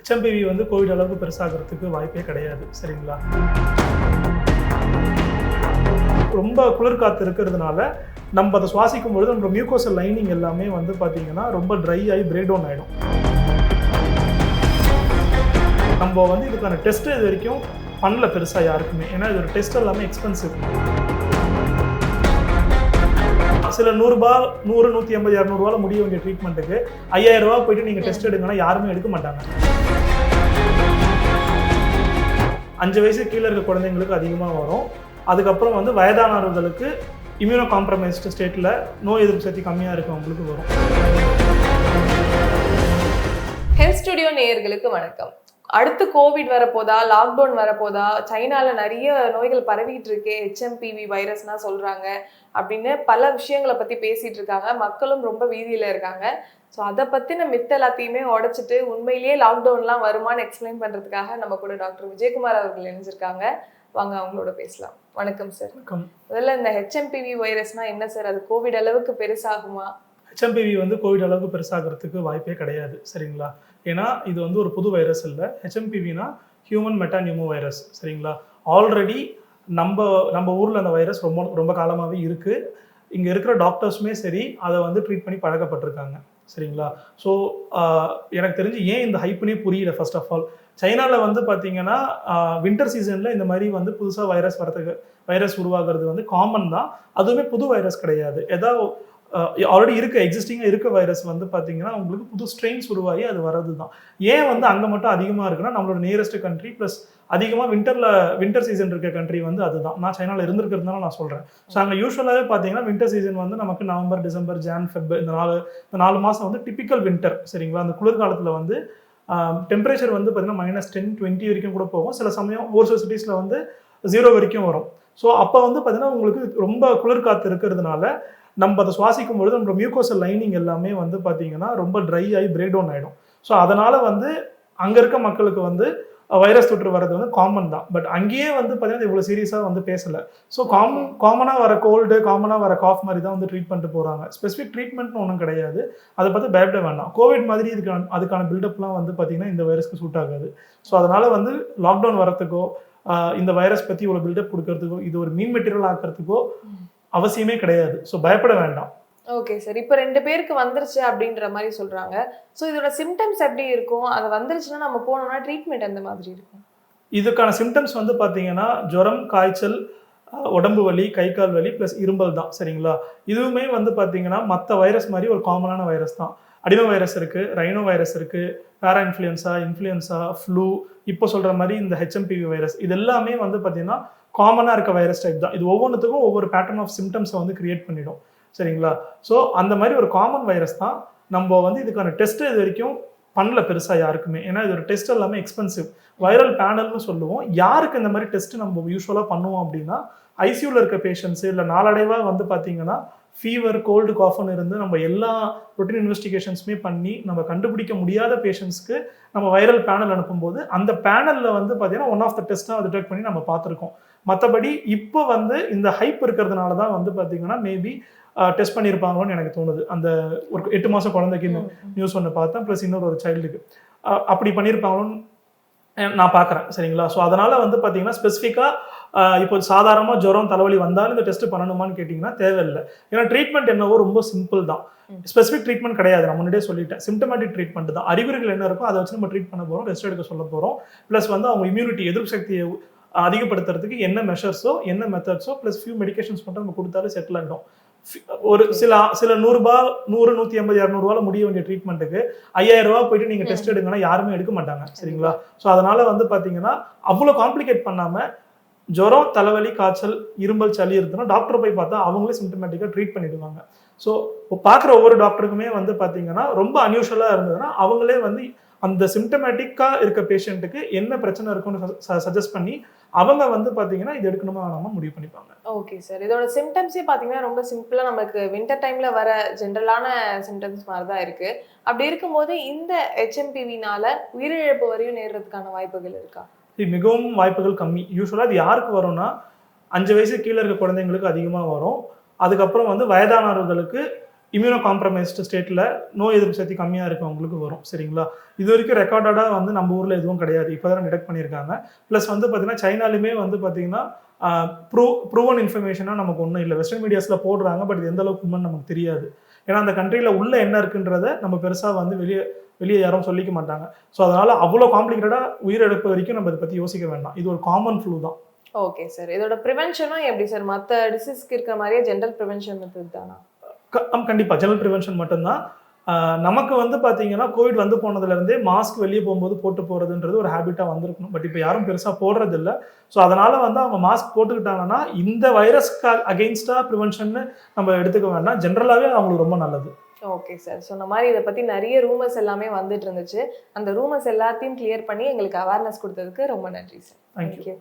HMPV வந்து Covid அளவுக்கு பெருசாகிறதுக்கு வாய்ப்பே கிடையாது. சரிங்களா? ரொம்ப குளிர்காற்று இருக்கிறதுனால நம்ம அதை சுவாசிக்கும் பொழுது நம்ம மியூக்கோசல் லைனிங் எல்லாமே வந்து பார்த்தீங்கன்னா ரொம்ப ட்ரை ஆகி பிரேக் டவுன் ஆகிடும். நம்ம வந்து இதுக்கான டெஸ்ட் இது வரைக்கும் பண்ணல பெருசாக யாருக்குமே. ஏன்னா இது ஒரு டெஸ்ட் எல்லாமே எக்ஸ்பென்சிவ். சில 100 150 200 முடிய வேண்டிய ட்ரீட்மெண்ட்டுக்கு 5000 ரூபா போயிட்டு நீங்கள் டெஸ்ட் எடுங்கன்னா யாருமே எடுக்க மாட்டாங்க. 5 வயசு கீழே இருக்க குழந்தைங்களுக்கு அதிகமாக வரும். அதுக்கப்புறம் வந்து வயதானவர்களுக்கு இம்யூனோ காம்ப்ரமைஸ்டு ஸ்டேட்டில் நோய் எதிர்ப்பு சக்தி கம்மியாக இருக்கவங்களுக்கு வரும். ஹெல்த் ஸ்டுடியோ நேயர்களுக்கு வணக்கம். அடுத்து கோவிட் வரப்போதா, லாக்டவுன் வரப்போதா, சைனால நிறைய நோய்கள் பரவிட்டு இருக்கே, ஹெச்எம்பிவி வைரஸ்னா சொல்றாங்க அப்படின்னு பல விஷயங்களை பத்தி பேசிட்டு இருக்காங்க. மக்களும் ரொம்ப வீதியில இருக்காங்க. ஸோ அதை பத்தின மித்த எல்லாத்தையுமே உடைச்சிட்டு உண்மையிலேயே லாக்டவுன்லாம் வருமானு எக்ஸ்பிளைன் பண்றதுக்காக நம்ம கூட டாக்டர் விஜயகுமார் அவர்கள் இணைஞ்சிருக்காங்க. வாங்க அவங்களோட பேசலாம். வணக்கம் சார். வணக்கம். முதல்ல இந்த ஹெச்எம்பிவி வைரஸ்னா என்ன சார்? அது கோவிட் அளவுக்கு பெருசாகுமா? ஹெச்எம்பிவி வந்து கோவிட் அளவுக்கு பெருசாகிறதுக்கு வாய்ப்பே கிடையாது. சரிங்களா? ஏன்னா இது வந்து ஒரு புது வைரஸ் இல்லை. ஹெச்எம்பிவினா ஹியூமன் மெட்டானியூமோ வைரஸ். சரிங்களா? ஆல்ரெடி நம்ம ஊரில் அந்த வைரஸ் ரொம்ப காலமாகவே இருக்குது. இங்கே இருக்கிற டாக்டர்ஸுமே சரி அதை வந்து ட்ரீட் பண்ணி பழக்கப்பட்டிருக்காங்க. சரிங்களா? ஸோ எனக்கு தெரிஞ்சு ஏன் இந்த ஹைப்புனே புரியல. ஃபர்ஸ்ட் ஆஃப் ஆல் சைனாவில் வந்து பார்த்தீங்கன்னா வின்டர் சீசனில் இந்த மாதிரி வந்து புதுசாக வைரஸ் உருவாகிறது வந்து காமன் தான். அதுவுமே புது வைரஸ் கிடையாது. ஏதாவது ஆல்ரெடி எக்ஸிஸ்டிங்காக இருக்க வைரஸ் வந்து பார்த்தீங்கன்னா உங்களுக்கு புது ஸ்ட்ரெயின்ஸ் உருவாகி அது வரது தான். ஏன் வந்து அங்கே மட்டும் அதிகமாக இருக்குன்னா நம்மளோட நியரஸ்ட் கண்ட்ரி ப்ளஸ் அதிகமாக வின்டர் சீசன் இருக்க கண்ட்ரி வந்து அதுதான். நான் சைனாவில் இருந்திருக்கிறதுனால நான் சொல்கிறேன். ஸோ அங்கே யூஸ்வலாகவே பார்த்தீங்கன்னா வின்டர் சீசன் வந்து நமக்கு நவம்பர், டிசம்பர், ஜான், ஃபெப் இந்த 4 மாதம் வந்து டிப்பிக்கல் வின்டர். சரிங்களா? அந்த குளிர்காலத்தில் வந்து டெம்பரேச்சர் வந்து பார்த்தீங்கன்னா -10, 20 வரைக்கும் கூட போகும். சில சமயம் ஒரு சில சிட்டிஸில் வந்து 0 வரைக்கும் வரும். ஸோ அப்போ வந்து பார்த்தீங்கன்னா உங்களுக்கு ரொம்ப குளிர்காற்று இருக்கிறதுனால நம்ம அதை சுவாசிக்கும் பொழுது நம்ம மியூக்கோசல் லைனிங் எல்லாமே வந்து பார்த்தீங்கன்னா ரொம்ப ட்ரை ஆகி பிரேக் டவுன் ஆகிடும். ஸோ அதனால் வந்து அங்கே இருக்க மக்களுக்கு வந்து வைரஸ் தொற்று வர்றது வந்து காமன் தான். பட் அங்கேயே வந்து பார்த்தீங்கன்னா இவ்வளோ சீரியஸாக வந்து பேசலை. ஸோ காமனாக வர கோல்டு, காமனாக வர காஃப் மாதிரி தான் வந்து ட்ரீட் பண்ணிட்டு போகிறாங்க. ஸ்பெசிஃபிக் ட்ரீட்மெண்ட்னு ஒன்றும் கிடையாது. அதை பார்த்து பயப்பட வேண்டாம். கோவிட் மாதிரி அதுக்கான பில்டப்லாம் வந்து பார்த்தீங்கன்னா இந்த வைரஸ்க்கு சூட் ஆகாது. ஸோ அதனால் வந்து லாக்டவுன் வரத்துக்கோ இந்த வைரஸ் பற்றி இவ்வளோ பில்டப் கொடுக்கறதுக்கோ இது ஒரு மீன் மெட்டீரியல் ஆக்கிறதுக்கோ அவசியமே கிடையாது. ஸோ பயப்பட வேண்டாம். Okay sir. இப்போ 2 பேருக்கு வந்துருச்சு அப்படின்ற மாதிரி சொல்றாங்க. ஸோ இதோட சிம்டம்ஸ் எப்படி இருக்கும்? அது வந்துருச்சுன்னா நம்ம போனோம்னா ட்ரீட்மெண்ட் எந்த மாதிரி இருக்கும்? இதுக்கான சிம்டம்ஸ் வந்து பார்த்தீங்கன்னா ஜுரம், காய்ச்சல், உடம்பு வலி, கை கால் வலி ப்ளஸ் இரும்பல் தான். சரிங்களா? இதுவுமே வந்து பார்த்தீங்கன்னா மற்ற வைரஸ் மாதிரி ஒரு காமனான வைரஸ் தான். அடினோ வைரஸ் இருக்குது, ரைனோ வைரஸ் இருக்குது, பேரா இன்ஃப்ளூயன்ஸா, ஃப்ளூ, இப்போ சொல்கிற மாதிரி இந்த ஹெச்எம்பிவி வைரஸ், இது எல்லாமே வந்து பார்த்தீங்கன்னா காமனாக இருக்க வைரஸ் டைப் தான். இது ஒவ்வொன்றுத்துக்கும் ஒவ்வொரு பேட்டர்ன் ஆஃப் சிம்டம்ஸை வந்து கிரியேட் பண்ணிடும். சரிங்களா? ஸோ அந்த மாதிரி ஒரு காமன் வைரஸ் தான். நம்ம வந்து இதுக்கான டெஸ்ட் இது வரைக்கும் பண்ணல பெருசாக யாருக்குமே. ஏன்னா இது ஒரு டெஸ்ட் எல்லாமே எக்ஸ்பென்சிவ். வைரல் பேனல்னு சொல்லுவோம். யாருக்கு இந்த மாதிரி டெஸ்ட் நம்ம யூஸ்வலாக பண்ணுவோம் அப்படின்னா ஐசியூவில் இருக்க பேஷண்ட்ஸு, இல்லை நாளடைவாக வந்து பார்த்தீங்கன்னா ஃபீவர், கோல்டு, காஃப்னு இருந்து நம்ம எல்லா ரொட்டீன் இன்வெஸ்டிகேஷன்ஸுமே பண்ணி நம்ம கண்டுபிடிக்க முடியாத பேஷண்ட்ஸ்க்கு நம்ம வைரல் பேனல் அனுப்பும்போது அந்த பேனலில் வந்து பார்த்தீங்கன்னா ஒன் ஆஃப் த டெஸ்ட்டாக டிடெக்ட் பண்ணி நம்ம பார்த்துருக்கோம். மற்றபடி இப்போ வந்து இந்த ஹைப் இருக்கிறதுனால தான் வந்து பார்த்தீங்கன்னா மேபி டெஸ்ட் பண்ணியிருப்பாங்களோன்னு எனக்கு தோணுது. அந்த ஒரு 8 மாதம் குழந்தைக்கு நியூஸ் ஒன்று பார்த்தேன், ப்ளஸ் இன்னொரு சைல்டுக்கு அப்படி பண்ணியிருப்பாங்களோன்னு நான் பார்க்குறேன். சரிங்களா? ஸோ அதனால் வந்து பார்த்தீங்கன்னா ஸ்பெசிஃபிக்காக இப்போ சாதாரணமாக ஜுரம், தலைவலி வந்தாலும் இந்த டெஸ்ட் பண்ணணுமான்னு கேட்டிங்கன்னா தேவையில்லை. ஏன்னா ட்ரீட்மெண்ட் என்னவோ ரொம்ப சிம்பிள் தான். ஸ்பெசிஃபிக் ட்ரீட்மெண்ட் கிடையாது. நான் முன்னாடியே சொல்லிட்டேன். சிம்டமேட்டிக் ட்ரீட்மெண்ட் தான். அறிகுறிகள் என்ன இருக்கோ அதை வச்சு நம்ம ட்ரீட் பண்ண போகிறோம், ரெஸ்ட் எடுக்க சொல்ல போகிறோம். ப்ளஸ் வந்து அவங்க இம்யூனிட்டி, எதிர்ப்பு சக்தியை அதிகப்படுத்துறதுக்கு என்ன மெஷர்ஸோ என்ன மெத்தட்ஸோ ப்ளஸ் ஃபியூ மெடிகேஷன்ஸ் மட்டும் நம்ம கொடுத்தாலே செட்டில் ஆகிடும். ஒரு சில 100 150 200 முடிய வேண்டிய ட்ரீட்மெண்ட்டுக்கு 5000 ரூபா போயிட்டு நீங்கள் டெஸ்ட் எடுங்கன்னா யாருமே எடுக்க மாட்டாங்க. சரிங்களா? ஸோ அதனால வந்து பார்த்தீங்கன்னா அவ்வளோ காம்ப்ளிகேட் பண்ணாமல் ஜுரம், தலைவலி, காய்ச்சல், இரும்பல், சளி இருக்குன்னா டாக்டர் போய் பார்த்தா அவங்களே சிம்டமேட்டிக்காக ட்ரீட் பண்ணிடுவாங்க. ஸோ பார்க்குற ஒவ்வொரு டாக்டருக்குமே வந்து பார்த்தீங்கன்னா ரொம்ப அன்யூஷுவலாக இருந்ததுன்னா அவங்களே வந்து அந்த சிம்டமேட்டிக்காக இருக்க பேஷண்ட்டுக்கு என்ன பிரச்சனை இருக்குன்னு சஜஸ்ட் பண்ணி அவங்க வந்து பார்த்தீங்கன்னா இது எடுக்கணுமா வேணாமா முடிவு பண்ணிப்பாங்க. Okay sir. இதோட சிம்டம்ஸே பார்த்தீங்கன்னா ரொம்ப சிம்பிளாக நமக்கு வின்டர் டைமில் வர ஜென்ரலான சிம்டம்ஸ் மாதிரி தான் இருக்குது. அப்படி இருக்கும்போது இந்த ஹெச்எம்பிவினால உயிரிழப்பு வரையும் நேர்றதுக்கான வாய்ப்புகள் இருக்கா? இது மிகவும் வாய்ப்புகள் கம்மி. யூஸ்வலாக அது யாருக்கு வரும்னா 5 வயசு கீழே இருக்க குழந்தைங்களுக்கு அதிகமாக வரும். அதுக்கப்புறம் வந்து வயதானவர்களுக்கு இம்யூனோ காம்ப்ரமைஸ்டு ஸ்டேட்டில் நோய் எதிர்ப்பு சக்தி கம்மியாக இருக்கவங்களுக்கு வரும். சரிங்களா? இது வரைக்கும் ரெக்கார்டடாக வந்து நம்ம ஊரில் எதுவும் கிடையாது. இப்போ தான் டிடெக்ட் பண்ணியிருக்காங்க. ப்ளஸ் வந்து பார்த்தீங்கன்னா சைனாலுமே வந்து பார்த்தீங்கன்னா ப்ரூவன் இன்ஃபர்மேஷனாக நமக்கு ஒன்றும் இல்லை. வெஸ்டர்ன் மீடியாஸில் போடுறாங்க, பட் இது எந்த அளவுக்கு உண்மைன்னு நமக்கு தெரியாது. ஏன்னா அந்த கண்ட்ரியில் உள்ள என்ன இருக்குன்றத நம்ம பெருசாக வந்து வெளியே யாரும் சொல்லிக்க மாட்டாங்க. ஸோ அதனால் அவ்வளோ காம்ப்ளிகேட்டடாக உயிரிழப்பு வரைக்கும் நம்ம இதை பற்றி யோசிக்க வேண்டாம். இது ஒரு காமன் ஃப்ளூ தான். Okay sir. இதோட ப்ரிவென்ஷனும் எப்படி சார்? மற்ற டிசீஸ்க்கு இருக்கிற மாதிரியே ஜென்ரல் ப்ரிவென்ஷன் மெத்தட் தானா? கண்டிப்பாக ஜெனரல் ப்ரிவென்ஷன் மட்டும்தான். நமக்கு வந்து பார்த்தீங்கன்னா கோவிட் வந்து போனதுலேருந்தே மாஸ்க் வெளியே போகும்போது போட்டு போகிறதுன்றது ஒரு ஹேபிட்டாக வந்திருக்கணும். பட் இப்போ யாரும் பெருசாக போடுறது இல்லை. ஸோ அதனால் வந்து அவங்க மாஸ்க் போட்டுக்கிட்டாங்கன்னா இந்த வைரஸ்க்கு அகெயின்ஸ்டாக ப்ரிவென்ஷன் நம்ம எடுத்துக்க வேண்டாம். ஜென்ரலாகவே அவங்களுக்கு ரொம்ப நல்லது. Okay sir. சொன்ன மாதிரி இதை பற்றி நிறைய ரூமர்ஸ் எல்லாமே வந்துட்டு இருந்துச்சு. அந்த ரூமர்ஸ் எல்லாத்தையும் கிளியர் பண்ணி எங்களுக்கு அவேர்னஸ் கொடுத்ததுக்கு ரொம்ப நன்றி சார். தேங்க்யூ.